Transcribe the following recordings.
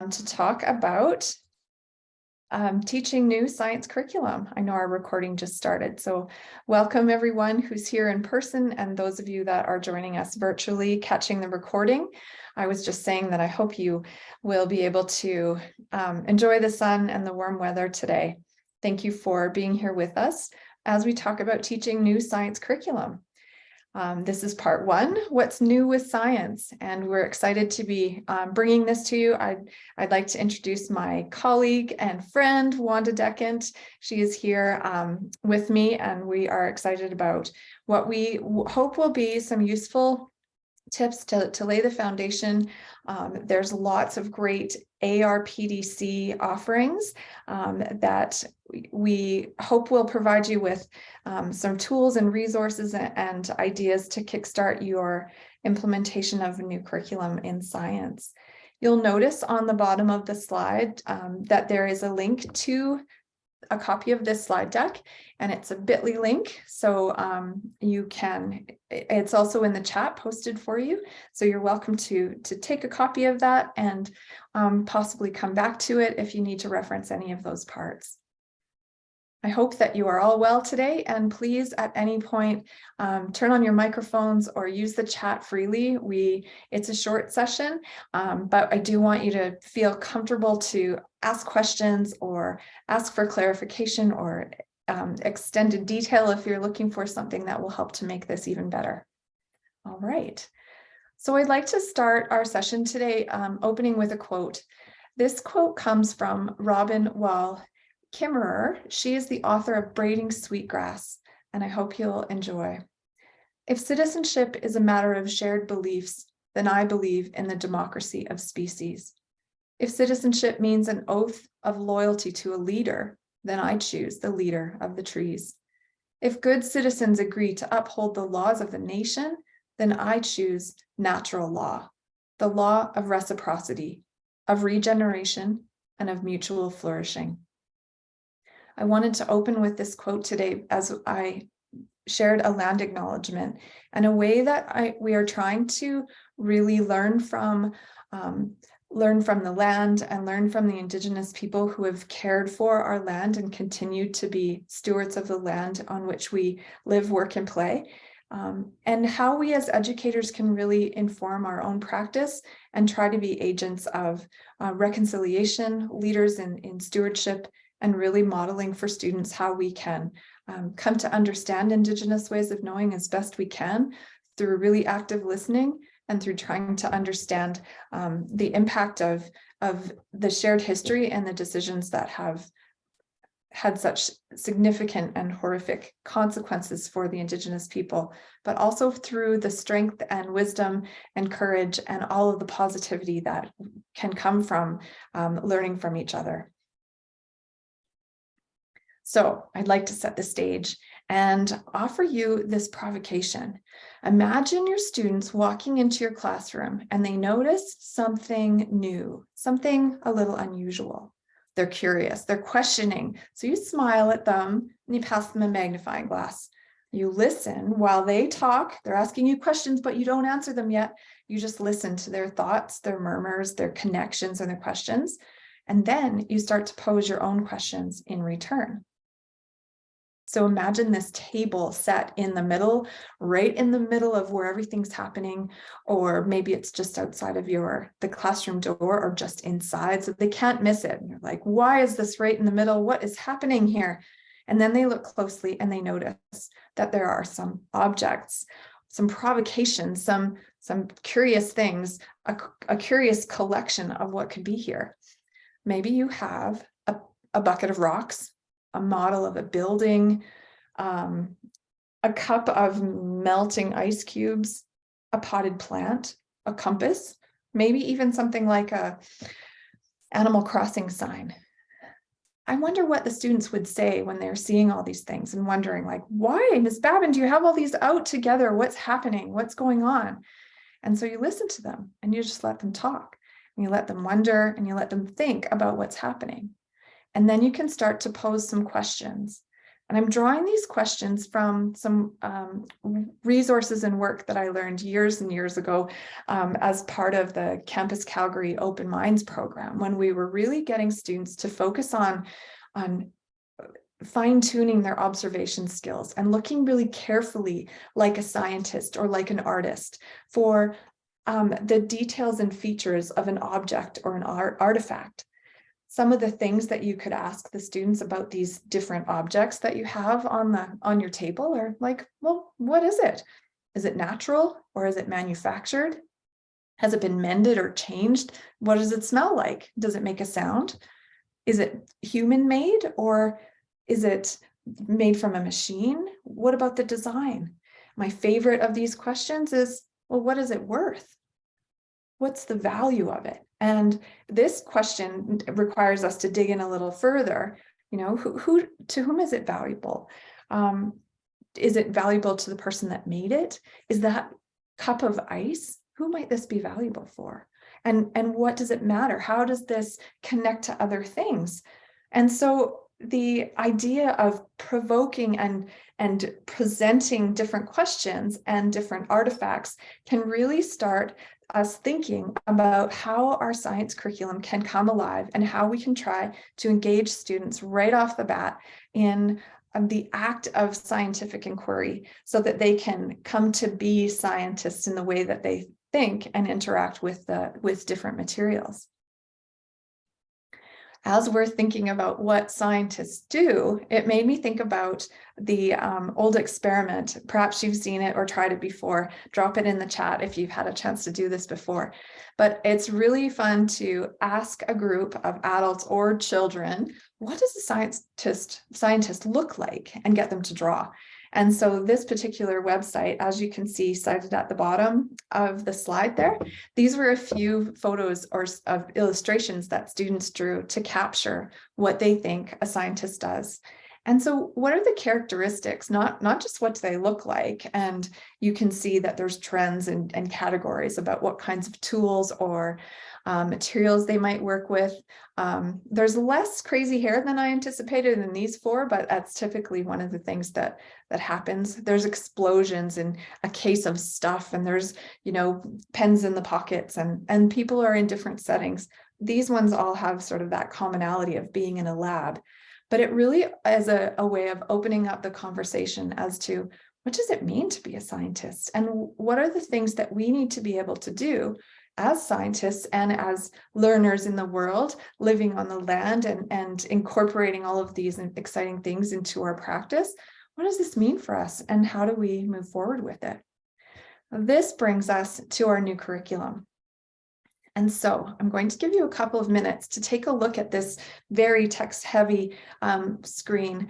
to talk about teaching new science curriculum. I know our recording just started, so welcome everyone who's here in person and those of you that are joining us virtually, catching the recording. I was just saying that I hope you will be able to enjoy the sun and the warm weather today. Thank you for being here with us as we talk about teaching new science curriculum. This is part one, what's new with science, and we're excited to be bringing this to you. I'd like to introduce my colleague and friend, Wanda Decant. She is here with me, and we are excited about what we hope will be some useful tips to lay the foundation. There's lots of great ARPDC offerings that we hope will provide you with some tools and resources and ideas to kickstart your implementation of a new curriculum in science. You'll notice on the bottom of the slide that there is a link to a copy of this slide deck, and it's a bit.ly link, so it's also in the chat posted for you, so you're welcome to take a copy of that and possibly come back to it if you need to reference any of those parts. I hope that you are all well today, and please at any point turn on your microphones or use the chat freely. It's a short session, but I do want you to feel comfortable to ask questions or ask for clarification or extended detail if you're looking for something that will help to make this even better. All right, so I'd like to start our session today opening with a quote. This quote comes from Robin Wall Kimmerer. She is the author of Braiding Sweetgrass, and I hope you'll enjoy. If citizenship is a matter of shared beliefs, then I believe in the democracy of species. If citizenship means an oath of loyalty to a leader, then I choose the leader of the trees. If good citizens agree to uphold the laws of the nation, then I choose natural law, the law of reciprocity, of regeneration, and of mutual flourishing. I wanted to open with this quote today as I shared a land acknowledgement and a way that we are trying to really learn from the land and learn from the Indigenous people who have cared for our land and continue to be stewards of the land on which we live, work, and play, and how we as educators can really inform our own practice and try to be agents of reconciliation, leaders in stewardship, and really modeling for students how we can come to understand Indigenous ways of knowing as best we can through really active listening and through trying to understand the impact of the shared history and the decisions that have had such significant and horrific consequences for the Indigenous people, but also through the strength and wisdom and courage and all of the positivity that can come from learning from each other. So I'd like to set the stage and offer you this provocation. Imagine your students walking into your classroom and they notice something new, something a little unusual. They're curious, they're questioning. So you smile at them and you pass them a magnifying glass. You listen while they talk. They're asking you questions, but you don't answer them yet. You just listen to their thoughts, their murmurs, their connections, and their questions. And then you start to pose your own questions in return. So imagine this table set in the middle, right in the middle of where everything's happening, or maybe it's just outside of the classroom door or just inside, so they can't miss it. And you're like, why is this right in the middle? What is happening here? And then they look closely and they notice that there are some objects, some provocations, some curious things, a curious collection of what could be here. Maybe you have a bucket of rocks, a model of a building, a cup of melting ice cubes, a potted plant, a compass, maybe even something like a Animal Crossing sign. I wonder what the students would say when they're seeing all these things and wondering, like, why, Ms. Babin, do you have all these out together? What's happening? What's going on? And so you listen to them and you just let them talk, and you let them wonder, and you let them think about what's happening. And then you can start to pose some questions And I'm drawing these questions from some resources and work that I learned years and years ago as part of the Campus Calgary Open Minds program, when we were really getting students to focus on fine-tuning their observation skills and looking really carefully like a scientist or like an artist for the details and features of an object or an artifact. Some of the things that you could ask the students about these different objects that you have on your table are like, well, what is it? Is it natural or is it manufactured? Has it been mended or changed? What does it smell like? Does it make a sound? Is it human made or is it made from a machine? What about the design? My favorite of these questions is, well, what is it worth? What's the value of it? And this question requires us to dig in a little further. You know, to whom is it valuable? Is it valuable to the person that made it? Is that cup of ice? Who might this be valuable for? And what does it matter? How does this connect to other things? And so the idea of provoking and presenting different questions and different artifacts can really start us thinking about how our science curriculum can come alive and how we can try to engage students right off the bat in the act of scientific inquiry so that they can come to be scientists in the way that they think and interact with different materials. As we're thinking about what scientists do, it made me think about the old experiment. Perhaps you've seen it or tried it before. Drop it in the chat if you've had a chance to do this before. But it's really fun to ask a group of adults or children, what does a scientist look like, and get them to draw. And so this particular website, as you can see cited at the bottom of the slide there, these were a few photos of illustrations that students drew to capture what they think a scientist does. And so what are the characteristics, not just what do they look like? And you can see that there's trends and categories about what kinds of tools or materials they might work with. There's less crazy hair than I anticipated in these four, but that's typically one of the things that happens. There's explosions in a case of stuff, and there's, you know, pens in the pockets, and people are in different settings. These ones all have sort of that commonality of being in a lab, but it really is a way of opening up the conversation as to what does it mean to be a scientist, and what are the things that we need to be able to do as scientists and as learners in the world, living on the land and incorporating all of these exciting things into our practice. What does this mean for us, and how do we move forward with it? This brings us to our new curriculum. And so I'm going to give you a couple of minutes to take a look at this very text-heavy screen.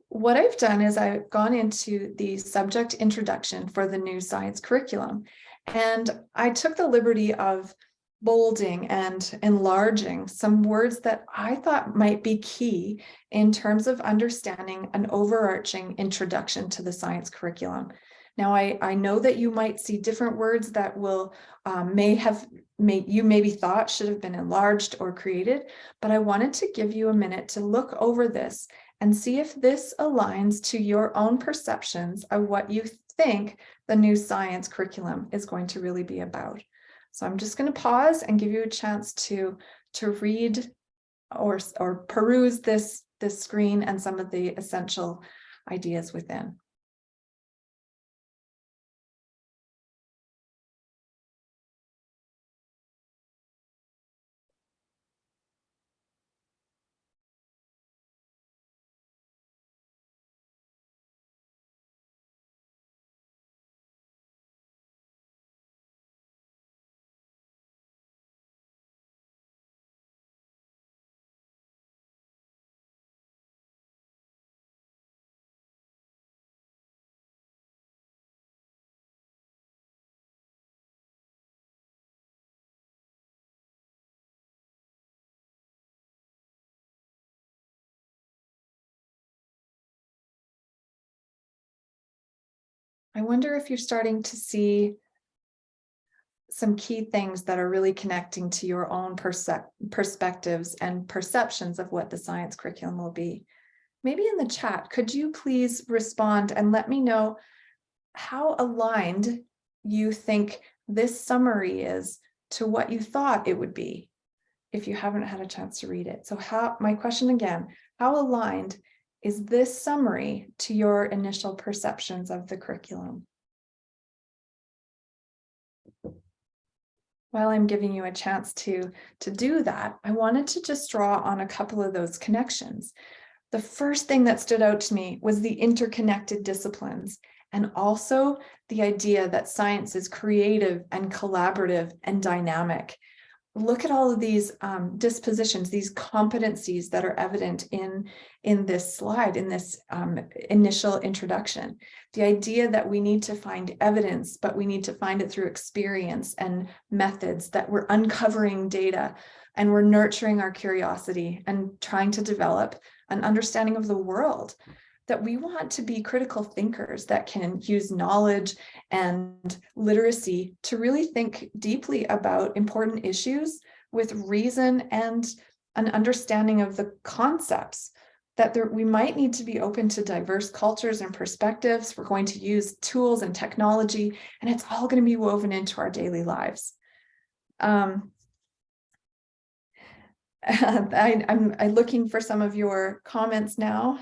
What I've done is I've gone into the subject introduction for the new science curriculum, and I took the liberty of bolding and enlarging some words that I thought might be key in terms of understanding an overarching introduction to the science curriculum. Now, I know that you might see different words that will you maybe thought should have been enlarged or created, but I wanted to give you a minute to look over this and see if this aligns to your own perceptions of what you think the new science curriculum is going to really be about. So I'm just going to pause and give you a chance to read or peruse this screen and some of the essential ideas within. I wonder if you're starting to see some key things that are really connecting to your own perspectives and perceptions of what the science curriculum will be. maybe in the chat, could you please respond and let me know how aligned you think this summary is to what you thought it would be if you haven't had a chance to read it. So my question again, how aligned is this summary to your initial perceptions of the curriculum? While I'm giving you a chance to do that, I wanted to just draw on a couple of those connections. The first thing that stood out to me was the interconnected disciplines, and also the idea that science is creative and collaborative and dynamic. Look at all of these dispositions, these competencies that are evident in this slide, in this initial introduction. The idea that we need to find evidence, but we need to find it through experience and methods, that we're uncovering data and we're nurturing our curiosity and trying to develop an understanding of the world, that we want to be critical thinkers that can use knowledge and literacy to really think deeply about important issues with reason and an understanding of the concepts, that we might need to be open to diverse cultures and perspectives. We're going to use tools and technology, and it's all going to be woven into our daily lives. I'm looking for some of your comments now.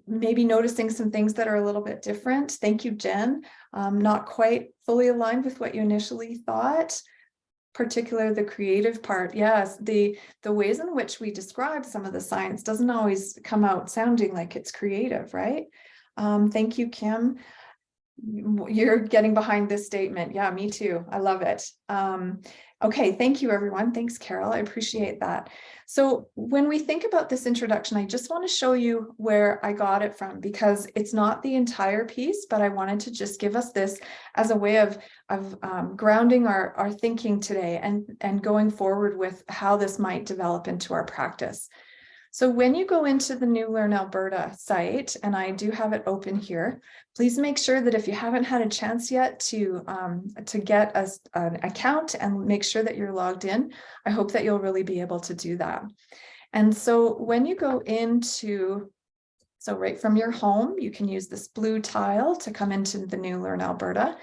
Maybe noticing some things that are a little bit different. Thank you, Jen. Not quite fully aligned with what you initially thought, particularly the creative part. Yes, the ways in which we describe some of the science doesn't always come out sounding like it's creative, right? Thank you, Kim. You're getting behind this statement. Yeah, me too. I love it. Okay, thank you, everyone. Thanks, Carol. I appreciate that. So when we think about this introduction, I just want to show you where I got it from, because it's not the entire piece, but I wanted to just give us this as a way of grounding our thinking today and going forward with how this might develop into our practice. So when you go into the New Learn Alberta site, and I do have it open here, please make sure that if you haven't had a chance yet to get an account and make sure that you're logged in, I hope that you'll really be able to do that. And so when you go into, so right from your home, you can use this blue tile to come into the New Learn Alberta,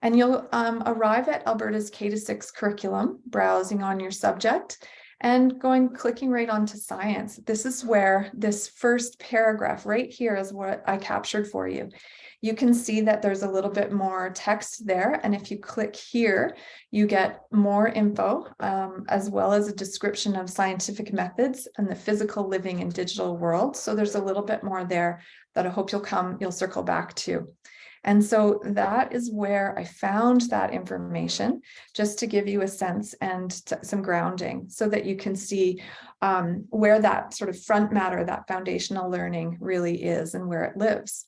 and you'll arrive at Alberta's K-6 curriculum, browsing on your subject, and clicking right onto science. This is where this first paragraph right here is what I captured for you. You can see that there's a little bit more text there. And if you click here, you get more info, as well as a description of scientific methods and the physical, living, and digital world. So there's a little bit more there that I hope you'll circle back to. And so that is where I found that information, just to give you a sense and some grounding so that you can see where that sort of front matter, that foundational learning really is and where it lives.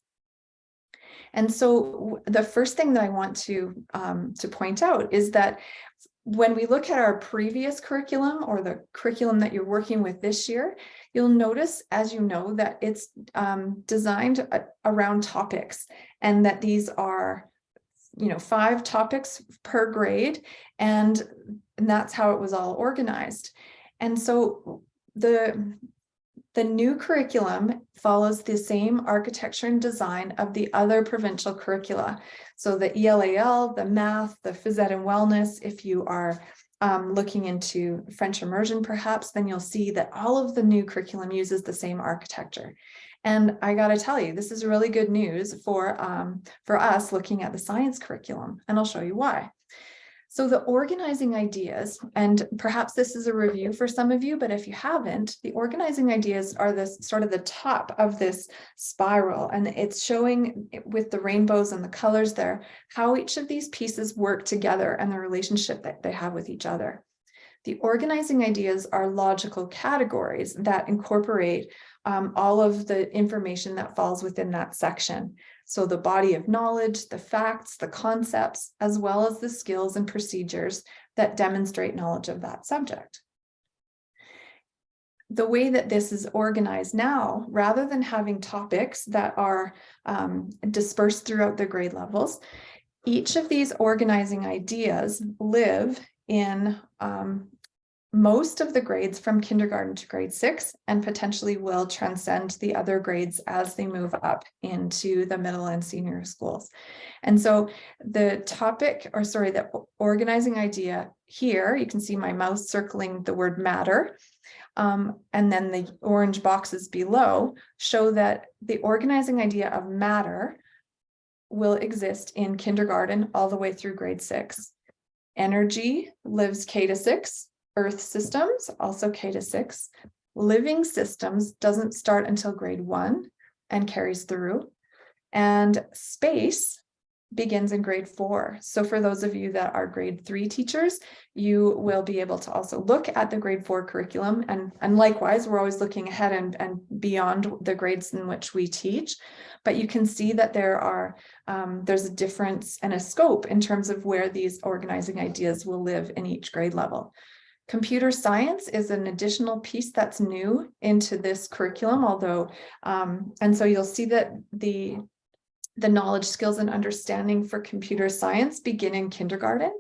And so the first thing that I want to point out is that when we look at our previous curriculum, or the curriculum that you're working with this year, you'll notice, as you know, that it's designed around topics, and that these are, 5 topics per grade, and that's how it was all organized. And so the new curriculum follows the same architecture and design of the other provincial curricula. So the ELAL, the math, the phys ed and wellness, if you are looking into French immersion perhaps, then you'll see that all of the new curriculum uses the same architecture. And I got to tell you, this is really good news for us looking at the science curriculum, and I'll show you why. So the organizing ideas, and perhaps this is a review for some of you, but if you haven't, the organizing ideas are this sort of the top of this spiral, and it's showing with the rainbows and the colors there, how each of these pieces work together and the relationship that they have with each other. The organizing ideas are logical categories that incorporate all of the information that falls within that section. So the body of knowledge, the facts, the concepts, as well as the skills and procedures that demonstrate knowledge of that subject. The way that this is organized now, rather than having topics that are dispersed throughout the grade levels, each of these organizing ideas live in most of the grades from kindergarten to grade 6, and potentially will transcend the other grades as they move up into the middle and senior schools. And so the topic, or sorry, the organizing idea here, you can see my mouse circling the word matter. And then the orange boxes below show that the organizing idea of matter will exist in kindergarten all the way through grade 6. Energy lives K to 6. Earth systems, also K to 6. Living systems doesn't start until grade 1 and carries through. And space begins in grade 4. So for those of you that are grade 3 teachers, you will be able to also look at the grade 4 curriculum. And likewise, we're always looking ahead and beyond the grades in which we teach. But you can see that there's a difference and a scope in terms of where these organizing ideas will live in each grade level. Computer science is an additional piece that's new into this curriculum, although, and so you'll see that the knowledge, skills, and understanding for computer science begin in kindergarten,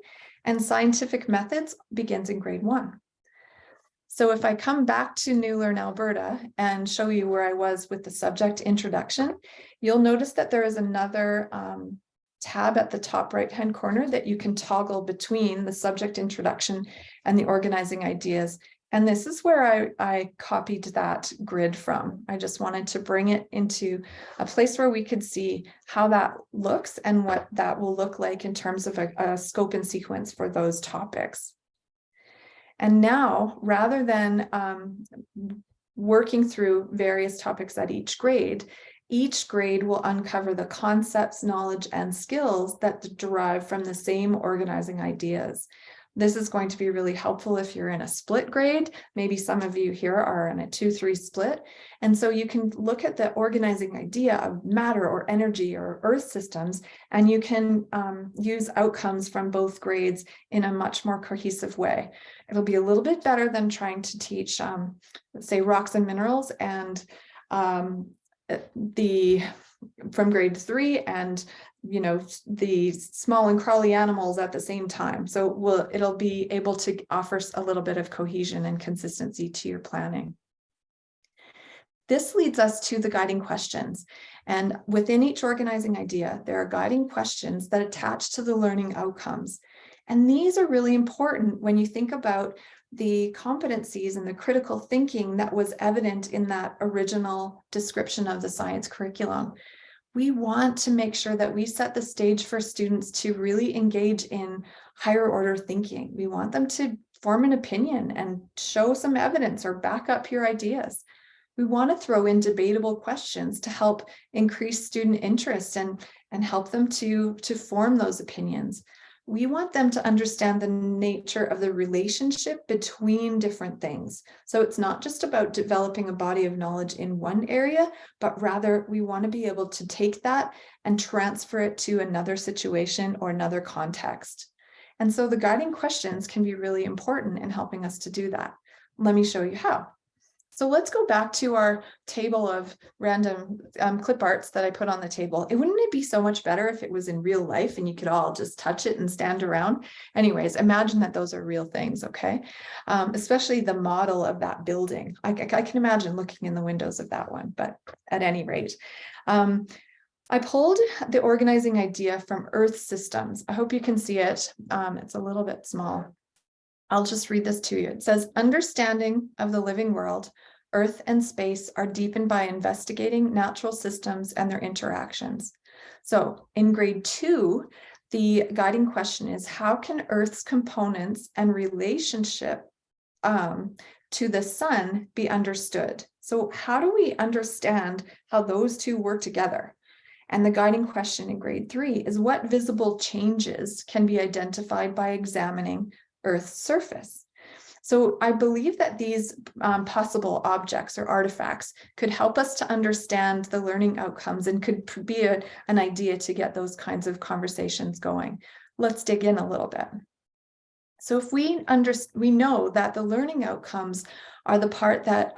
and scientific methods begins in grade 1. So if I come back to New Learn Alberta and show you where I was with the subject introduction, you'll notice that there is another tab at the top right-hand corner that you can toggle between the subject introduction and the organizing ideas. And this is where I copied that grid from. I just wanted to bring it into a place where we could see how that looks and what that will look like in terms of a scope and sequence for those topics. And now, rather than working through various topics at each grade will uncover the concepts, knowledge, and skills that derive from the same organizing ideas. This is going to be really helpful if you're in a split grade. Maybe some of you here are in a 2-3 split. And so you can look at the organizing idea of matter or energy or earth systems, and you can use outcomes from both grades in a much more cohesive way. It'll be a little bit better than trying to teach, let's say, rocks and minerals and from grade 3 and the small and crawly animals at the same time. So it'll be able to offer a little bit of cohesion and consistency to your planning. This leads us to the guiding questions. And within each organizing idea, there are guiding questions that attach to the learning outcomes. And these are really important when you think about the competencies and the critical thinking that was evident in that original description of the science curriculum. We want to make sure that we set the stage for students to really engage in higher order thinking. We want them to form an opinion and show some evidence or back up your ideas. We want to throw in debatable questions to help increase student interest and help them to form those opinions. We want them to understand the nature of the relationship between different things. So it's not just about developing a body of knowledge in one area, but rather we want to be able to take that and transfer it to another situation or another context. And so the guiding questions can be really important in helping us to do that. Let me show you how. So let's go back to our table of random clip arts that I put on the table. Wouldn't it be so much better if it was in real life and you could all just touch it and stand around? Anyways, imagine that those are real things, okay? Especially the model of that building. I can imagine looking in the windows of that one, but at any rate. I pulled the organizing idea from Earth systems. I hope you can see it. It's a little bit small. I'll just read this to you. It says, understanding of the living world, Earth and space are deepened by investigating natural systems and their interactions. So in grade 2, the guiding question is, how can Earth's components and relationship to the sun be understood? So how do we understand how those two work together? And the guiding question in grade 3 is, what visible changes can be identified by examining Earth's surface? So I believe that these possible objects or artifacts could help us to understand the learning outcomes and could be an idea to get those kinds of conversations going. Let's dig in a little bit. So if we know that the learning outcomes are the part that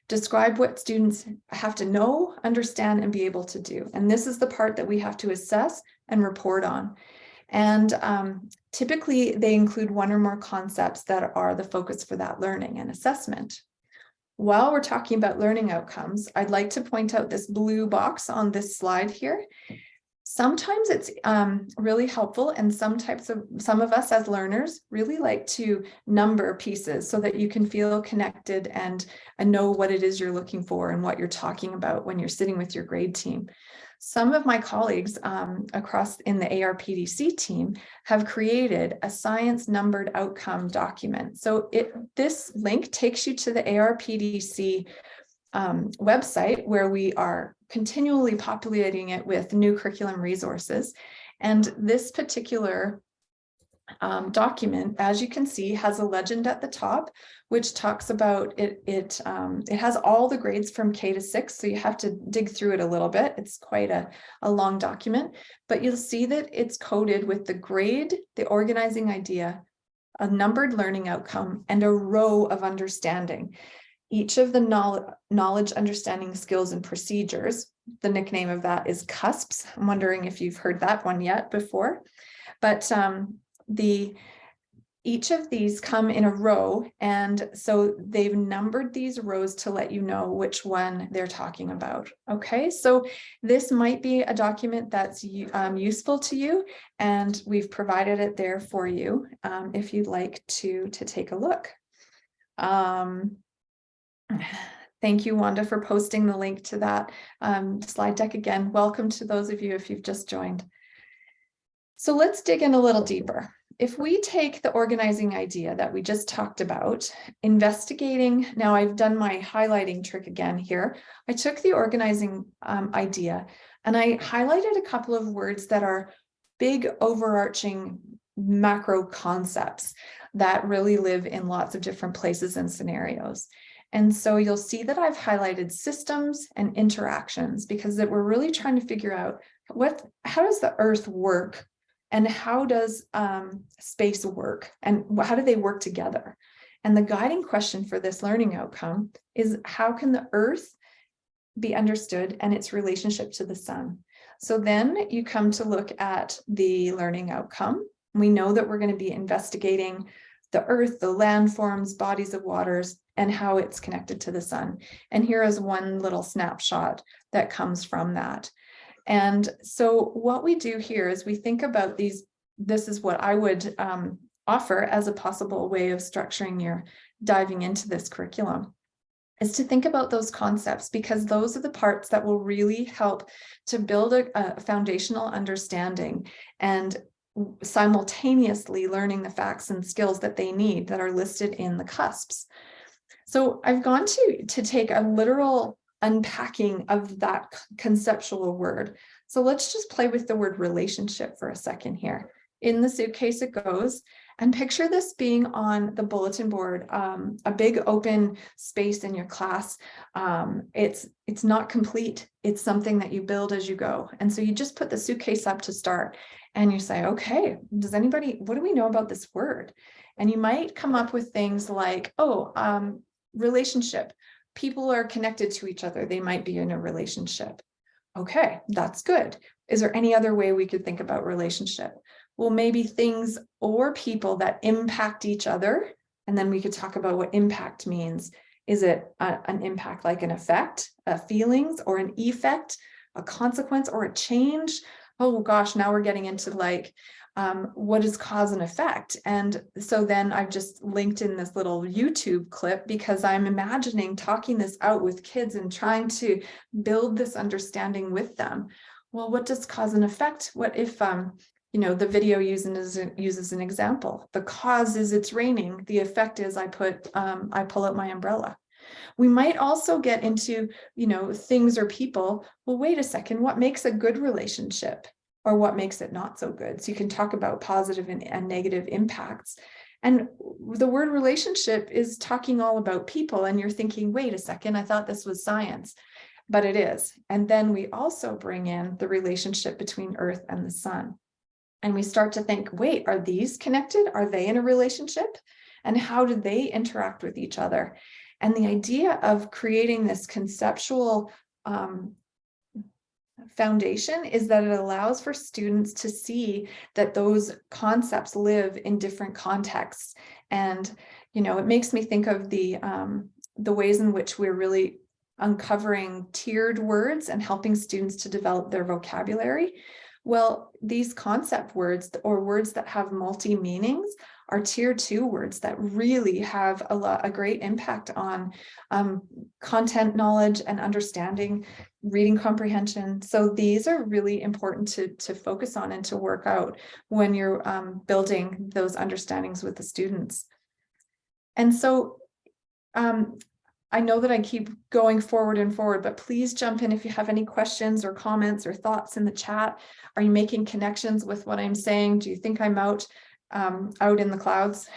describe what students have to know, understand, and be able to do. And this is the part that we have to assess and report on. And typically they include one or more concepts that are the focus for that learning and assessment. While we're talking about learning outcomes, I'd like to point out this blue box on this slide here. Sometimes it's really helpful, and some of us as learners really like to number pieces so that you can feel connected and know what it is you're looking for and what you're talking about when you're sitting with your grade team. Some of my colleagues across in the ARPDC team have created a science numbered outcome document. So this link takes you to the ARPDC website, where we are continually populating it with new curriculum resources. And this particular document, as you can see, has a legend at the top, which talks about it. It has all the grades from K to 6, so you have to dig through it a little bit. It's quite a long document, but you'll see that it's coded with the grade, the organizing idea, a numbered learning outcome, and a row of understanding. Each of the knowledge, understanding, skills, and procedures, the nickname of that is CUSPs. I'm wondering if you've heard that one yet before, but each of these come in a row, and so they've numbered these rows to let you know which one they're talking about. Okay, so this might be a document that's useful to you, and we've provided it there for you if you'd like to take a look. Thank you, Wanda, for posting the link to that slide deck again. Welcome to those of you if you've just joined. So let's dig in a little deeper. If we take the organizing idea that we just talked about, investigating, now I've done my highlighting trick again here. I took the organizing idea and I highlighted a couple of words that are big overarching macro concepts that really live in lots of different places and scenarios. And so you'll see that I've highlighted systems and interactions, because that we're really trying to figure out how does the earth work, and how does space work, and how do they work together? And the guiding question for this learning outcome is, how can the earth be understood and its relationship to the sun? So then you come to look at the learning outcome. We know that we're going to be investigating the earth, the landforms, bodies of waters, and how it's connected to the sun. And here is one little snapshot that comes from that. And so what we do here is we think about these. This is what I would offer as a possible way of structuring your diving into this curriculum, is to think about those concepts, because those are the parts that will really help to build a foundational understanding, and simultaneously learning the facts and skills that they need that are listed in the CUSPs. So I've gone to take a literal unpacking of that conceptual word. So let's just play with the word relationship for a second here. In the suitcase it goes, and picture this being on the bulletin board, a big open space in your class. It's not complete. It's something that you build as you go. And so you just put the suitcase up to start, and you say, okay, what do we know about this word? And you might come up with things like, relationship. People are connected to each other. They might be in a relationship. Okay, that's good. Is there any other way we could think about relationship? Well, maybe things or people that impact each other. And then we could talk about what impact means. Is it an impact like an effect, feelings, or an effect, a consequence, or a change? Oh gosh, now we're getting into like, what is cause and effect? And so then I've just linked in this little YouTube clip, because I'm imagining talking this out with kids and trying to build this understanding with them. Well, what does cause and effect? What if, the video uses an example. The cause is it's raining. The effect is I pull out my umbrella. We might also get into, things or people. Well, wait a second, what makes a good relationship? Or what makes it not so good? So you can talk about positive and negative impacts. And the word relationship is talking all about people, and you're thinking, wait a second, I thought this was science, but it is. And then we also bring in the relationship between Earth and the sun. And we start to think, wait, are these connected? Are they in a relationship? And how do they interact with each other? And the idea of creating this conceptual foundation is that it allows for students to see that those concepts live in different contexts. And, it makes me think of the ways in which we're really uncovering tiered words and helping students to develop their vocabulary. Well, these concept words or words that have multi-meanings are tier 2 words that really have a great impact on content knowledge and understanding, reading comprehension. So these are really important to focus on and to work out when you're building those understandings with the students. And so I know that I keep going forward and forward, but please jump in if you have any questions or comments or thoughts in the chat. Are you making connections with what I'm saying? Do you think I'm out in the clouds?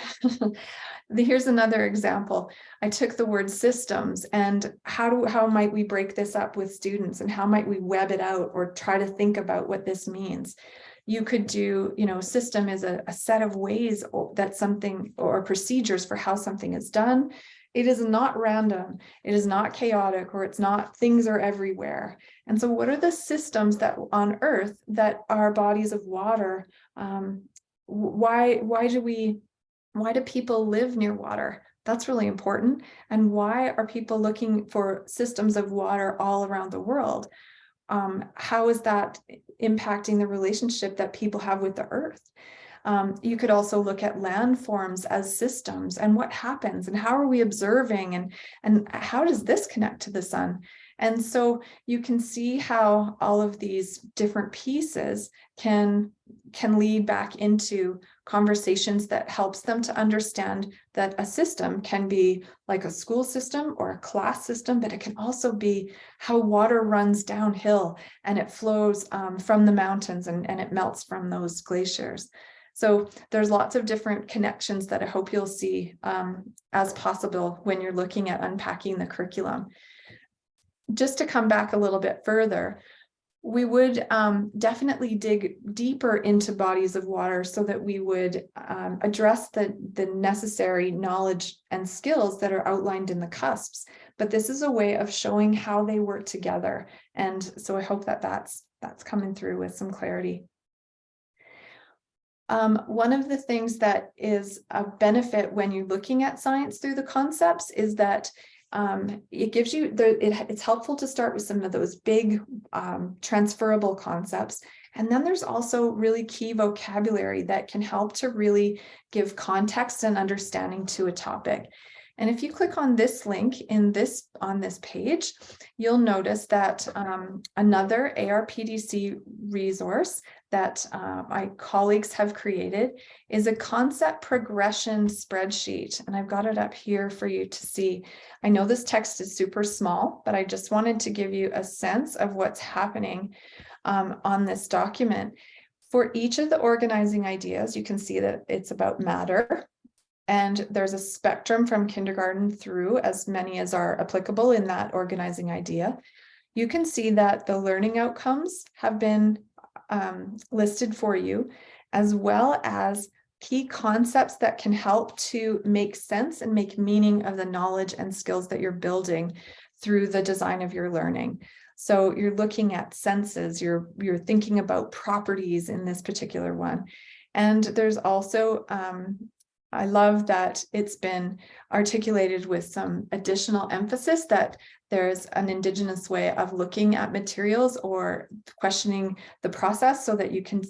Here's another example. I took the word systems, and how might we break this up with students, and how might we web it out or try to think about what this means? You could do, system is a set of ways that something, or procedures for how something is done. It is not random, it is not chaotic, or it's not things are everywhere. And so what are the systems that on Earth that are bodies of water? Why do people live near water? That's really important. And why are people looking for systems of water all around the world? How is that impacting the relationship that people have with the Earth? You could also look at landforms as systems, and what happens, and how are we observing, and how does this connect to the sun? And so you can see how all of these different pieces can lead back into conversations that helps them to understand that a system can be like a school system or a class system, but it can also be how water runs downhill and it flows from the mountains and it melts from those glaciers. So there's lots of different connections that I hope you'll see as possible when you're looking at unpacking the curriculum. Just to come back a little bit further, we would definitely dig deeper into bodies of water so that we would address the necessary knowledge and skills that are outlined in the cusps. But this is a way of showing how they work together. And so I hope that that's coming through with some clarity. One of the things that is a benefit when you're looking at science through the concepts is that it gives you it's helpful to start with some of those big transferable concepts. And then there's also really key vocabulary that can help to really give context and understanding to a topic. And if you click on this link on this page, you'll notice that another ARPDC resource that my colleagues have created is a concept progression spreadsheet. And I've got it up here for you to see. I know this text is super small, but I just wanted to give you a sense of what's happening on this document. For each of the organizing ideas, you can see that it's about matter. And there's a spectrum from kindergarten through, as many as are applicable in that organizing idea. You can see that the learning outcomes have been listed for you, as well as key concepts that can help to make sense and make meaning of the knowledge and skills that you're building through the design of your learning. So you're looking at senses, you're thinking about properties in this particular one. And there's also I love that it's been articulated with some additional emphasis that there's an Indigenous way of looking at materials or questioning the process so that you can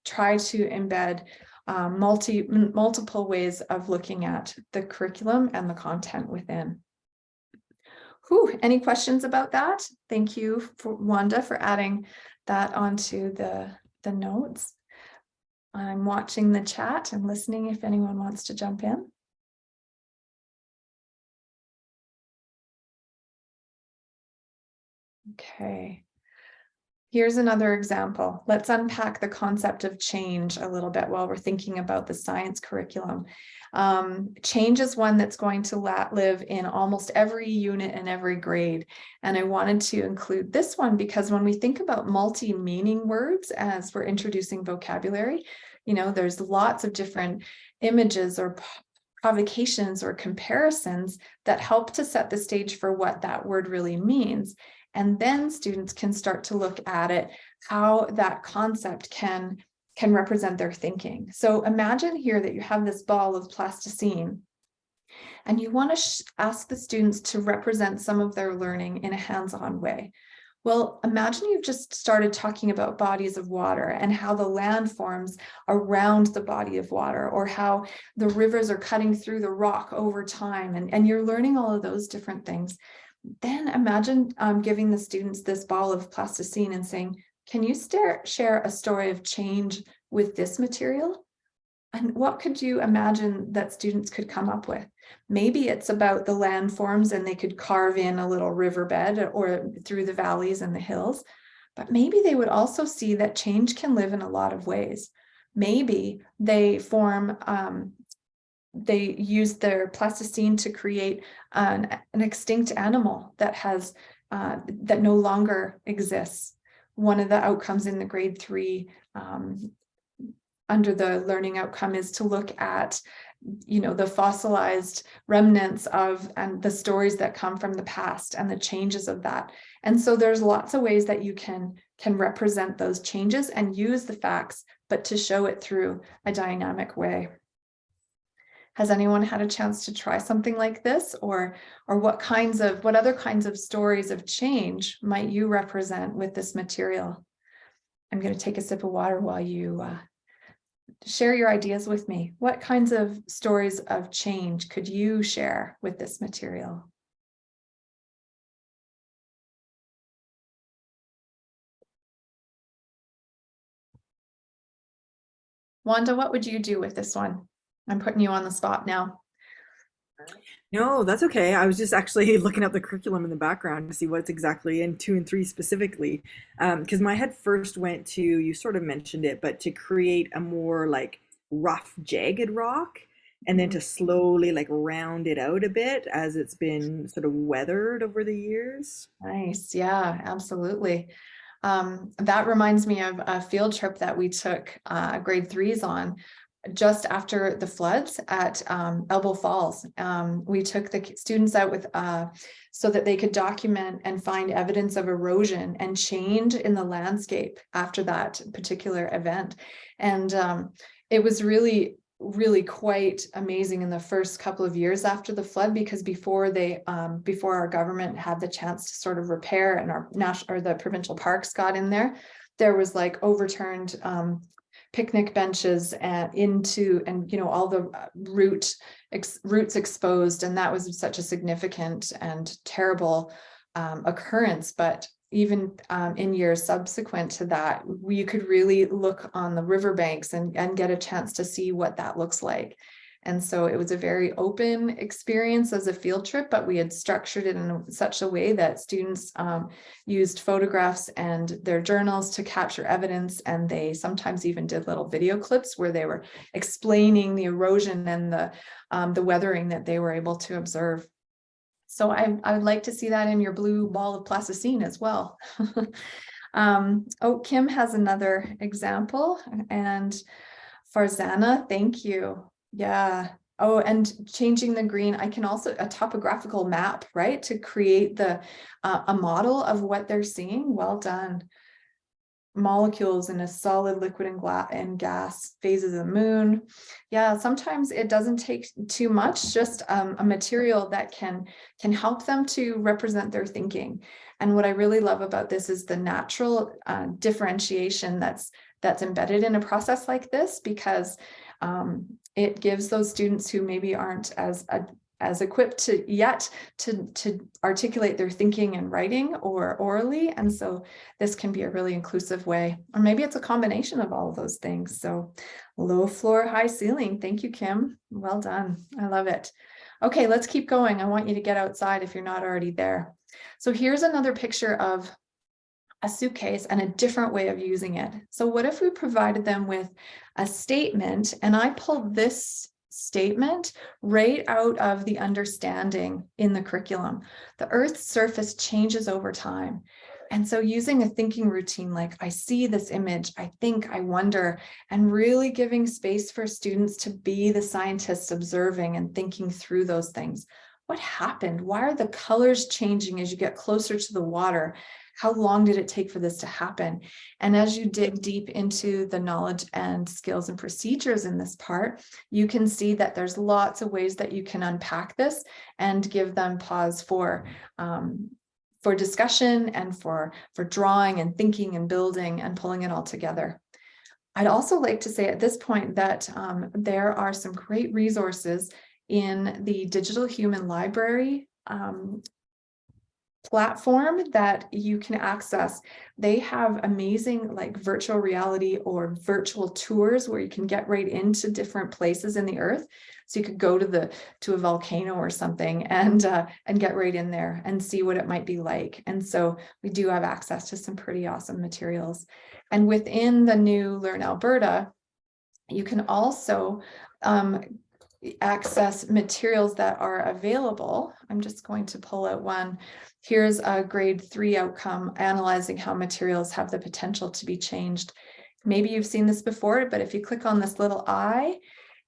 try to embed multiple ways of looking at the curriculum and the content within. Any questions about that? Thank you, Wanda, for adding that onto the notes. I'm watching the chat and listening if anyone wants to jump in. Okay. Here's another example. Let's unpack the concept of change a little bit while we're thinking about the science curriculum. Change is one that's going to live in almost every unit and every grade. And I wanted to include this one because when we think about multi-meaning words as we're introducing vocabulary, there's lots of different images or provocations or comparisons that help to set the stage for what that word really means. And then students can start to look at it, how that concept can represent their thinking. So imagine here that you have this ball of plasticine, and you want to ask the students to represent some of their learning in a hands-on way. Well, imagine you've just started talking about bodies of water and how the land forms around the body of water, or how the rivers are cutting through the rock over time, and you're learning all of those different things. Then imagine giving the students this ball of plasticine and saying, can you share a story of change with this material? And what could you imagine that students could come up with? Maybe it's about the landforms and they could carve in a little riverbed or through the valleys and the hills. But maybe they would also see that change can live in a lot of ways. Maybe they they use their plasticine to create an extinct animal that has that no longer exists. One of the outcomes in the grade 3 under the learning outcome is to look at, the fossilized remnants of and the stories that come from the past and the changes of that. And so there's lots of ways that you can represent those changes and use the facts, but to show it through a dynamic way. Has anyone had a chance to try something like this, or what other kinds of stories of change might you represent with this material? I'm going to take a sip of water while you share your ideas with me. What kinds of stories of change could you share with this material? Wanda, what would you do with this one? I'm putting you on the spot now. No, that's okay. I was just actually looking up the curriculum in the background to see what's exactly in 2 and 3 specifically. Because my head first went to, you sort of mentioned it, but to create a more like rough, jagged rock, and then Mhm. to slowly like round it out a bit as it's been sort of weathered over the years. Nice. Yeah, absolutely. That reminds me of a field trip that we took grade 3s on just after the floods at Elbow Falls. We took the students out with so that they could document and find evidence of erosion and change in the landscape after that particular event. And it was really quite amazing in the first couple of years after the flood, because before our government had the chance to sort of repair and our national or the provincial parks got in there was like overturned picnic benches and all the roots exposed, and that was such a significant and terrible occurrence. But even in years subsequent to that, we could really look on the riverbanks and get a chance to see what that looks like. And so it was a very open experience as a field trip, but we had structured it in such a way that students used photographs and their journals to capture evidence. And they sometimes even did little video clips where they were explaining the erosion and the weathering that they were able to observe. So I would like to see that in your blue ball of plasticine as well. Kim has another example, and Farzana, thank you. Yeah. Oh, and changing the green, I can also a topographical map, right? To create a model of what they're seeing. Well done. Molecules in a solid, liquid, and gas phases of the moon. Yeah, sometimes it doesn't take too much, just a material that can help them to represent their thinking. And what I really love about this is the natural differentiation that's embedded in a process like this, because it gives those students who maybe aren't as equipped yet to articulate their thinking and writing or orally. And so this can be a really inclusive way, or maybe it's a combination of all of those things. So low floor, high ceiling. Thank you, Kim. Well done. I love it. Okay, let's keep going. I want you to get outside if you're not already there. So here's another picture of a suitcase and a different way of using it. So what if we provided them with a statement, and I pulled this statement right out of the understanding in the curriculum. The Earth's surface changes over time. And so using a thinking routine, like I see this image, I think, I wonder, and really giving space for students to be the scientists observing and thinking through those things. what happened? Why are the colors changing as you get closer to the water? How long did it take for this to happen? And as you dig deep into the knowledge and skills and procedures in this part, you can see that there's lots of ways that you can unpack this and give them pause for discussion and for drawing and thinking and building and pulling it all together. I'd also like to say at this point that there are some great resources in the Digital Human Library platform that you can access. They have amazing like virtual reality or virtual tours where you can get right into different places in the earth. So you could go to a volcano or something and get right in there and see what it might be like. And so we do have access to some pretty awesome materials. And within the new Learn Alberta, you can also access materials that are available. I'm just going to pull out one. Here's a grade 3 outcome analyzing how materials have the potential to be changed. Maybe you've seen this before, but if you click on this little eye,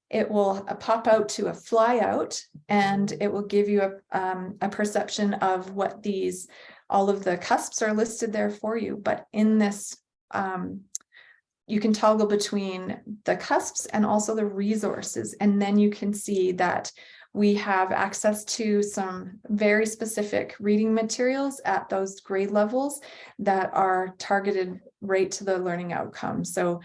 it will pop out to a flyout and it will give you a perception of what all of the cusps are listed there for you. But in this, you can toggle between the cusps and also the resources. And then you can see that we have access to some very specific reading materials at those grade levels that are targeted right to the learning outcome. So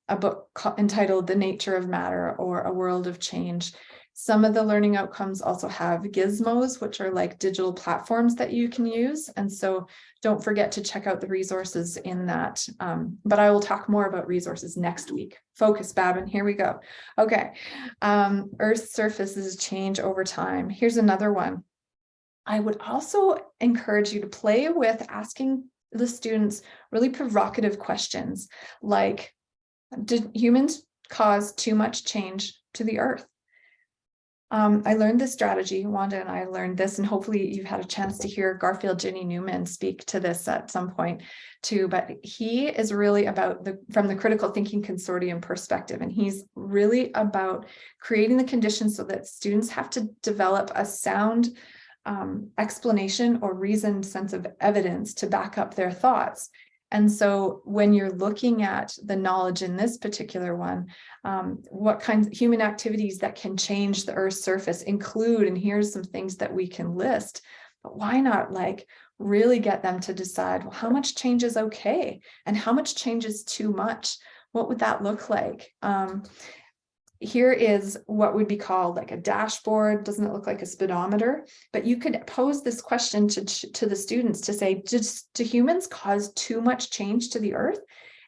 a book entitled The Nature of Matter or A World of Change. Some of the learning outcomes also have gizmos, which are like digital platforms that you can use. And so don't forget to check out the resources in that. But I will talk more about resources next week. Focus, Babin, here we go. Okay, Earth's surfaces change over time. Here's another one. I would also encourage you to play with asking the students really provocative questions like, did humans cause too much change to the earth? I learned this strategy, Wanda and I learned this, and hopefully you've had a chance to hear Garfield Ginny Newman speak to this at some point too, but he is really about from the critical thinking consortium perspective, and he's really about creating the conditions so that students have to develop a sound explanation or reasoned sense of evidence to back up their thoughts. And so when you're looking at the knowledge in this particular one, what kinds of human activities that can change the Earth's surface include, and here's some things that we can list, but why not like really get them to decide, well, how much change is okay? And how much change is too much? What would that look like? Here is what would be called like a dashboard. Doesn't it look like a speedometer? But you could pose this question to the students to say, do humans cause too much change to the earth?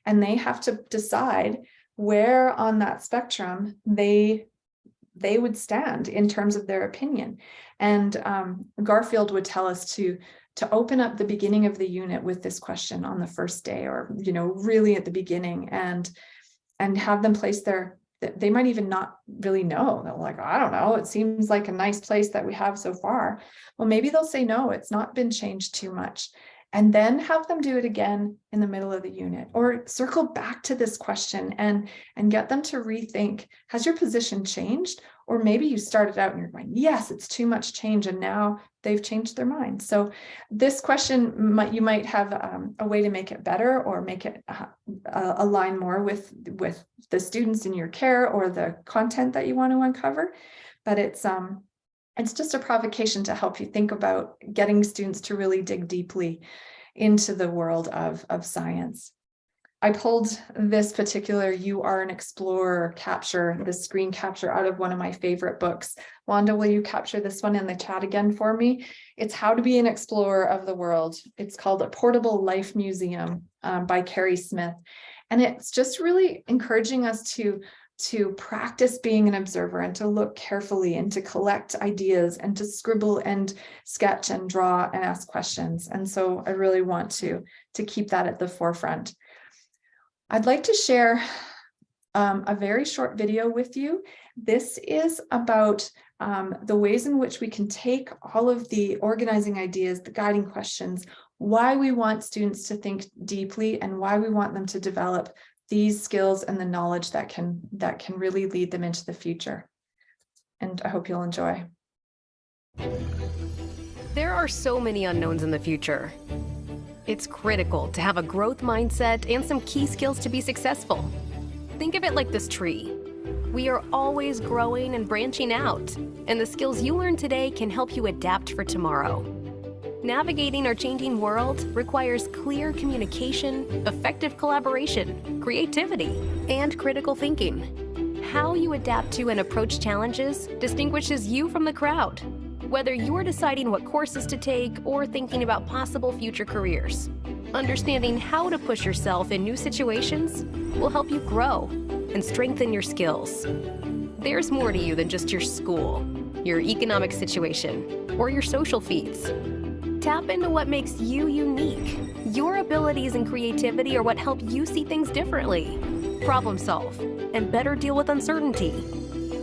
And they have to decide where on that spectrum they would stand in terms of their opinion. And Garfield would tell us to open up the beginning of the unit with this question on the first day, or really at the beginning, and have them place they might even not really know. They're like, I don't know, it seems like a nice place that we have so far. Well, maybe they'll say, no, it's not been changed too much. And then have them do it again in the middle of the unit, or circle back to this question and get them to rethink, has your position changed? Or maybe you started out and you're going, yes, it's too much change, and now they've changed their mind. So this question, you might have a way to make it better, or make it align more with the students in your care or the content that you want to uncover. But it's just a provocation to help you think about getting students to really dig deeply into the world of science. I pulled this particular "You Are an Explorer" capture, this screen capture, out of one of my favorite books. Wanda, will you capture this one in the chat again for me? It's How to Be an Explorer of the World. It's called A Portable Life Museum by Carrie Smith. And it's just really encouraging us to practice being an observer, and to look carefully, and to collect ideas, and to scribble and sketch and draw and ask questions. And so I really want to keep that at the forefront. I'd like to share a very short video with you. This is about the ways in which we can take all of the organizing ideas, the guiding questions, why we want students to think deeply, and why we want them to develop these skills and the knowledge that can really lead them into the future. And I hope you'll enjoy. There are so many unknowns in the future. It's critical to have a growth mindset and some key skills to be successful. Think of it like this tree. We are always growing and branching out, and the skills you learn today can help you adapt for tomorrow. Navigating our changing world requires clear communication, effective collaboration, creativity, and critical thinking. How you adapt to and approach challenges distinguishes you from the crowd, whether you're deciding what courses to take or thinking about possible future careers. Understanding how to push yourself in new situations will help you grow and strengthen your skills. There's more to you than just your school, your economic situation, or your social feeds. Tap into what makes you unique. Your abilities and creativity are what help you see things differently, problem solve, and better deal with uncertainty.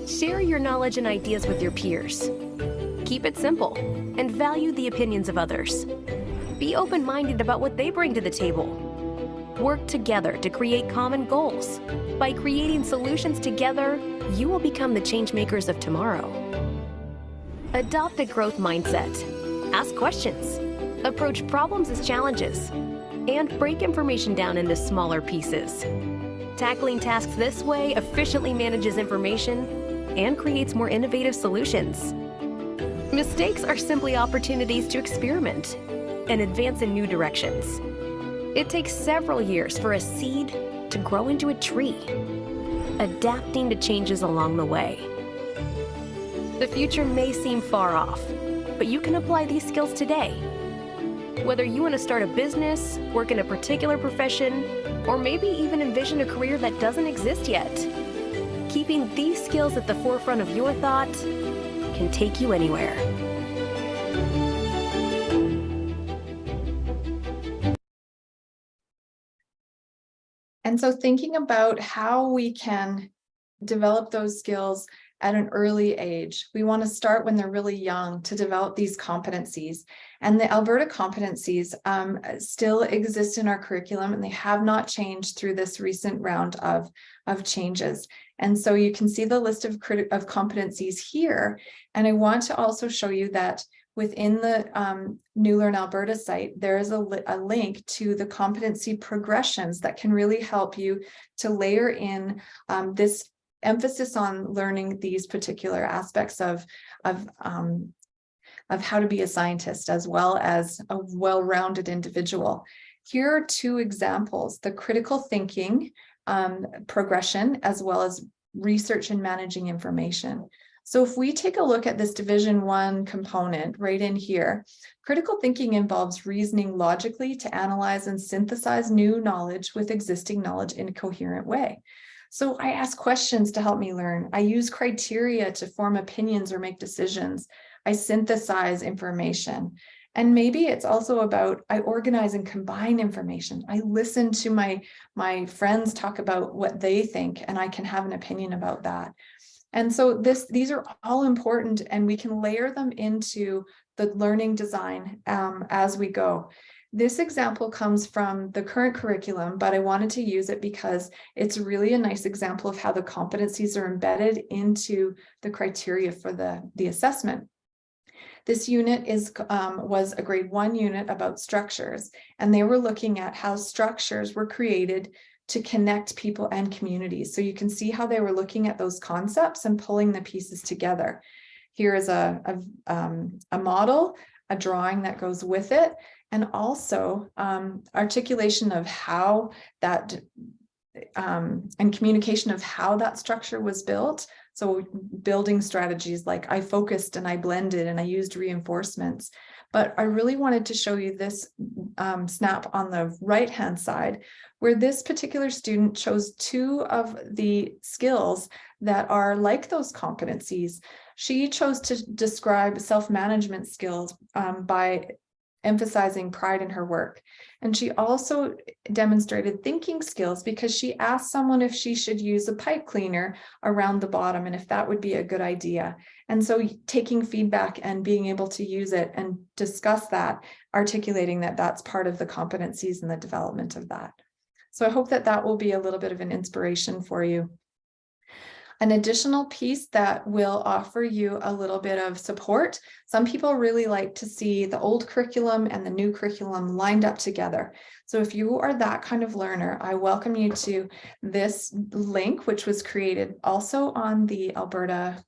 Share your knowledge and ideas with your peers. Keep it simple and value the opinions of others. Be open-minded about what they bring to the table. Work together to create common goals. By creating solutions together, you will become the change makers of tomorrow. Adopt a growth mindset. Ask questions. Approach problems as challenges. And break information down into smaller pieces. Tackling tasks this way efficiently manages information and creates more innovative solutions. Mistakes are simply opportunities to experiment and advance in new directions. It takes several years for a seed to grow into a tree, adapting to changes along the way. The future may seem far off, but you can apply these skills today. Whether you want to start a business, work in a particular profession, or maybe even envision a career that doesn't exist yet, keeping these skills at the forefront of your thought can take you anywhere. And so thinking about how we can develop those skills at an early age, we want to start when they're really young to develop these competencies. And the Alberta competencies still exist in our curriculum, and they have not changed through this recent round of changes. And so you can see the list of competencies here. And I want to also show you that within the New Learn Alberta site, there is a link to the competency progressions that can really help you to layer in this emphasis on learning these particular aspects of how to be a scientist, as well as a well-rounded individual. Here are two examples: the critical thinking progression, as well as research and managing information. So if we take a look at this Division 1 component right in here, critical thinking involves reasoning logically to analyze and synthesize new knowledge with existing knowledge in a coherent way. So I ask questions to help me learn. I use criteria to form opinions or make decisions. I synthesize information. And maybe it's also about I organize and combine information. I listen to my friends talk about what they think, and I can have an opinion about that. And so these are all important, and we can layer them into the learning design as we go. This example comes from the current curriculum, but I wanted to use it because it's really a nice example of how the competencies are embedded into the criteria for the assessment. This unit was a grade 1 unit about structures, and they were looking at how structures were created to connect people and communities. So you can see how they were looking at those concepts and pulling the pieces together. Here is a model, a drawing that goes with it, and also articulation of how that and communication of how that structure was built. So building strategies like I focused and I blended and I used reinforcements. But I really wanted to show you this snap on the right-hand side, where this particular student chose two of the skills that are like those competencies. She chose to describe self-management skills by emphasizing pride in her work. And she also demonstrated thinking skills because she asked someone if she should use a pipe cleaner around the bottom and if that would be a good idea. And so taking feedback and being able to use it and discuss that, articulating that that's part of the competencies and the development of that. So I hope that that will be a little bit of an inspiration for you. An additional piece that will offer you a little bit of support. Some people really like to see the old curriculum and the new curriculum lined up together. So if you are that kind of learner, I welcome you to this link, which was created also on the Alberta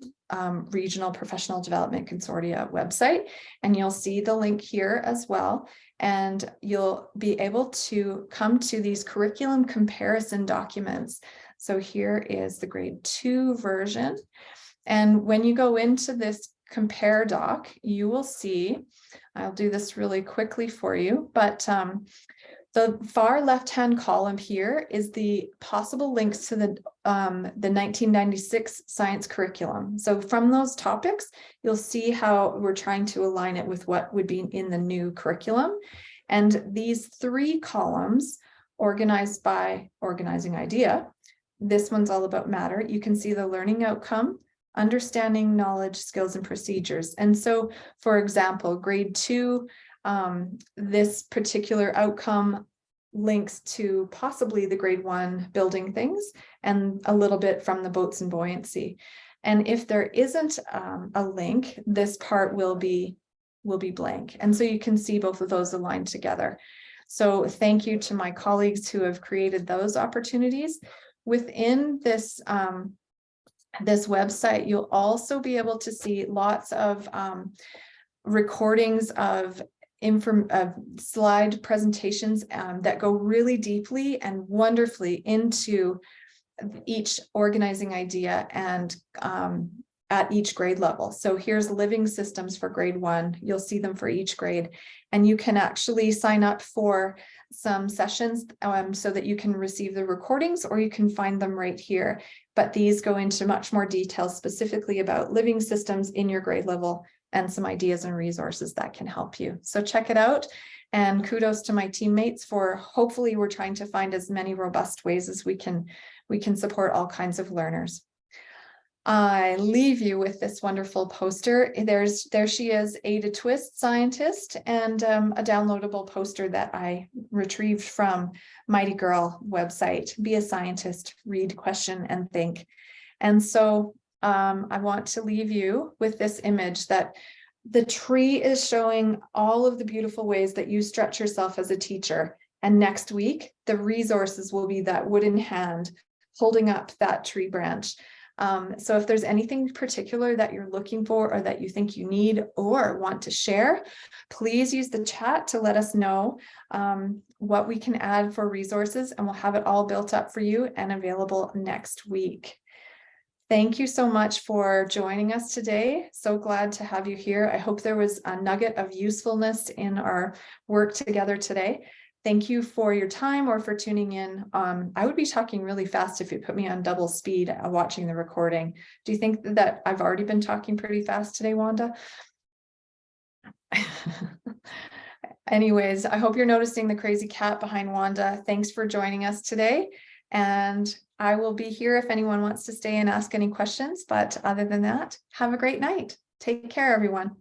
Regional Professional Development Consortia website. And you'll see the link here as well. And you'll be able to come to these curriculum comparison documents. So here is the grade 2 version. And when you go into this compare doc, you will see, I'll do this really quickly for you, but the far left-hand column here is the possible links to the 1996 science curriculum. So from those topics, you'll see how we're trying to align it with what would be in the new curriculum. And these 3 columns organized by organizing idea. This one's all about matter. You can see the learning outcome, understanding, knowledge, skills, and procedures. And so, for example, grade 2, this particular outcome links to possibly the grade 1 building things and a little bit from the boats and buoyancy. And if there isn't a link, this part will be blank. And so you can see both of those aligned together. So thank you to my colleagues who have created those opportunities. Within this this website, you'll also be able to see lots of recordings of slide presentations that go really deeply and wonderfully into each organizing idea and at each grade level. So here's living systems for grade 1. You'll see them for each grade, and you can actually sign up for some sessions so that you can receive the recordings, or you can find them right here. But these go into much more detail specifically about living systems in your grade level and some ideas and resources that can help you. So check it out, and kudos to my teammates for hopefully we're trying to find as many robust ways as we can support all kinds of learners. I leave you with this wonderful poster. There she is, Ada Twist, scientist, and a downloadable poster that I retrieved from Mighty Girl website. Be a scientist, read, question, and think. And so I want to leave you with this image that the tree is showing all of the beautiful ways that you stretch yourself as a teacher. And next week, the resources will be that wooden hand holding up that tree branch. So if there's anything particular that you're looking for or that you think you need or want to share, please use the chat to let us know what we can add for resources, and we'll have it all built up for you and available next week. Thank you so much for joining us today. So glad to have you here. I hope there was a nugget of usefulness in our work together today. Thank you for your time or for tuning in. I would be talking really fast if you put me on double speed watching the recording. Do you think that I've already been talking pretty fast today, Wanda? Anyways, I hope you're noticing the crazy cat behind Wanda. Thanks for joining us today. And I will be here if anyone wants to stay and ask any questions. But other than that, have a great night. Take care, everyone.